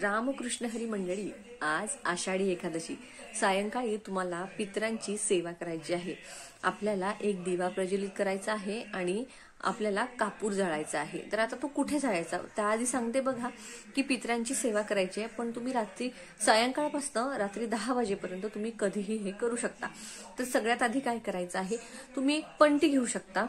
रामकृष्ण हरी मंडळी, आज आषाढी एकादशी सायंकाळी तुम्हाला पितरांची सेवा करायची आहे। आपल्याला एक दिवा प्रज्वलित करायचा आहे आणि आपल्याला कापूर जाळायचा आहे। तर आता तो कुठे जाळायचा त्याआधी सांगते बघा की पितरांची सेवा करायची आहे, पण तुम्ही रात्री सायंकाळपासून रात्री 10 वाजेपर्यंत तुम्ही कधीही हे करू शकता। तर सगळ्यात आधी काय करायचं आहे, तुम्ही एक पंटी घेऊ शकता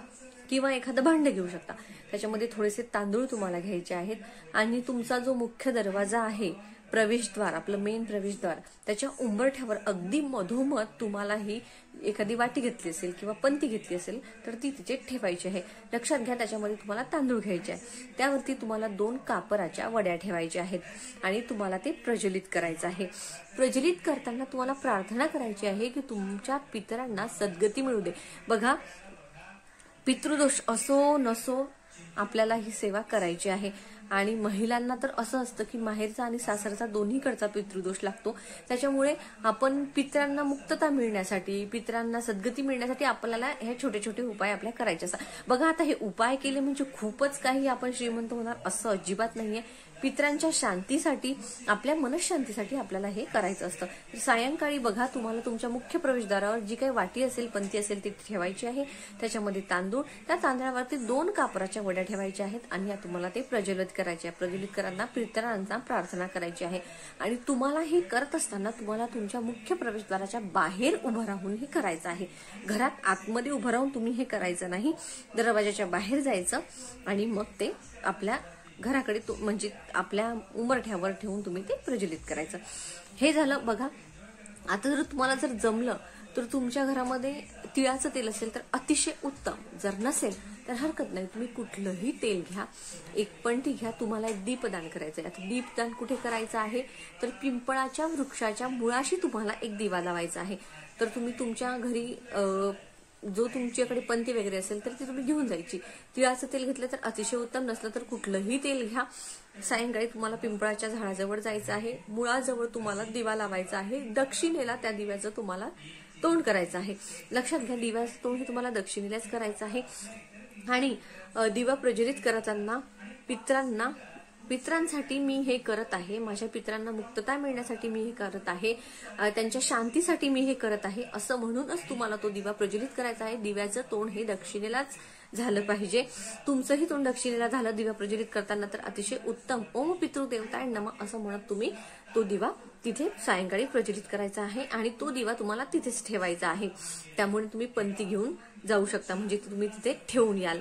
किंवा एखादं भांड घेऊ शकता। त्याच्यामध्ये थोडेसे तांदूळ तुम्हाला घ्यायचे आहेत आणि तुमचा जो मुख्य दरवाजा आहे, प्रवेशद्वार, आपलं मेन प्रवेशद्वार, त्याच्या उंबरठ्यावर अगदी मधोमध तुम्हाला ही एखादी वाटी घेतली असेल किंवा पंती घेतली असेल तर ती तिथे ठेवायची आहे। लक्षात घ्या, त्याच्यामध्ये तुम्हाला तांदूळ घ्यायचे आहे, त्यावरती तुम्हाला 2 कापराच्या वड्या ठेवायच्या आहेत आणि तुम्हाला ते प्रज्वलित करायचं आहे। प्रज्वलित करताना तुम्हाला प्रार्थना करायची आहे की तुमच्या पितरांना सद्गती मिळू दे। बघा, पितृदोष असो नसो आपल्याला ही सेवा करायची आहे। आणि महिलांना तर असं असतं की माहेरचा आणि सासरचा दोन्हीकडचा पितृदोष लागतो, त्याच्यामुळे आपण पितरांना मुक्तता मिळण्यासाठी, पितरांना सद्गती मिळण्यासाठी आपल्याला हे छोटे छोटे उपाय आपल्या करायचे असतात। बघा, आता हे उपाय केले म्हणजे खूपच काही आपण श्रीमंत होणार असं अजिबात नाहीये। पितरांच्या शांतीसाठी, आपल्या मनशांतीसाठी आपल्याला हे करायचं असतं। तर सायंकाळी बघा, तुम्हाला तुमच्या मुख्य प्रवेशद्वारावर जी काही वाटी असेल, पंती असेल ती ठेवायची आहे। त्याच्यामध्ये तांदूळ, त्या तांदळावरती 2 कापराच्या वड्या ठेवायच्या आहेत आणि तुम्हाला ते प्रज्वलित करायचे आहे। प्रज्वलित करताना पितरांना प्रार्थना करायची आहे आणि तुम्हाला हे करत असताना तुम्हाला तुमच्या मुख्य प्रवेशद्वाराच्या बाहेर उभं राहून हे करायचं आहे। घरात आतमध्ये उभं राहून तुम्ही हे करायचं नाही, दरवाजाच्या बाहेर जायचं आणि मग ते आपल्या घराकडे म्हणजे आपल्या उंबरठ्यावर ठेवून तुम्ही ते प्रज्वलित करायचं। हे झालं बघा। आता जर तुम्हाला जमलं तर तुमच्या घरामध्ये तिळाचं तेल असेल तर अतिशय उत्तम, जर नसेल तर हरकत नाही, तुम्ही कुठलंही तेल घ्या, एक पंटी घ्या, तुम्हाला एक दीपदान करायचं आहे। आता दीपदान कुठे करायचं आहे तर पिंपळाच्या वृक्षाच्या मुळाशी तुम्हाला एक दिवा लावायचा आहे। तर तुम्ही तुमच्या घरी जो तुमच्याकडे पंती वगैरे असेल तर ती तुम्ही घेऊन जायची। तिळाचं तेल घेतलं तर अतिशय उत्तम, नसलं तर कुठलंही तेल घ्या। सायंकाळी तुम्हाला पिंपळाच्या झाडाजवळ जायचं आहे, मुळाजवळ तुम्हाला दिवा लावायचा आहे, दक्षिणेला त्या दिव्याचं तुम्हाला तोंड करायचं आहे। लक्षात घ्या, दिव्याचं तोंड हे तुम्हाला दक्षिणेलाच करायचं आहे। आणि दिवा प्रज्वलित करताना पितरांसाठी मी हे करत आहे, माझ्या पितरांना मुक्तता मिळण्यासाठी मी हे करत आहे, त्यांच्या शांतीसाठी मी हे करत आहे, असं म्हणूनच तुम्हाला तो दिवा प्रज्वलित करायचा आहे। दिव्याचं तोंड हे दक्षिणेलाच झालं पाहिजे। तुमचंही तोंड दक्षिणेला झालं दिवा प्रज्वलित करताना तर अतिशय उत्तम। ओम पितृदेवताय नमः असं म्हणत तुम्ही तो दिवा तिथे सायंकाळी प्रज्वलित करायचा आहे आणि तो दिवा तुम्हाला तिथेच ठेवायचा आहे। त्यामुळे तुम्ही पंती घेऊन जाऊ शकता, म्हणजे तुम्ही तिथे ठेवून याल।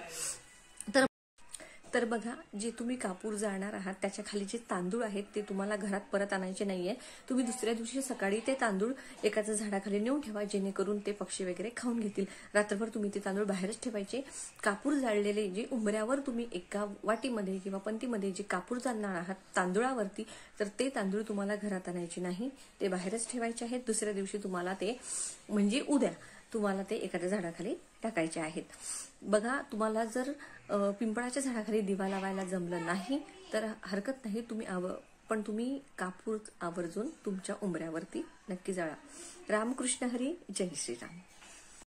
तर बघा, जे तुम्ही कापूर जाळणार आहात त्याच्या खाली जे तांदूळ आहेत ते तुम्हाला घरात परत आणायचे नाहीये। तुम्ही दुसऱ्या दिवशी सकाळी ते तांदूळ एकाच्या झाडाखाली नेऊन ठेवा, जेणेकरून ते पक्षी वगैरे खाऊन घेतील। रात्रभर तुम्ही ते तांदूळ बाहेरच ठेवायचे। कापूर जाळलेले जे उंबऱ्यावर तुम्ही एका वाटीमध्ये किंवा पंतीमध्ये जे कापूर जाळणार आहात तांदूळावरती, तर ते तांदूळ तुम्हाला घरात आणायचे नाही, ते बाहेरच ठेवायचे आहेत। दुसऱ्या दिवशी तुम्हाला ते म्हणजे उद्या तुम्हाला ते एखाद्या झाडाखाली टाकायचे आहेत। बघा, तुम्हाला जर पिंपळाच्या झाडाखाली दिवा लावायला जमलं नाही तर हरकत नाही, पण तुम्ही कापूर आवर्जून तुमच्या उंबऱ्यावरती नक्की जाळा। रामकृष्ण हरी, जय श्रीराम।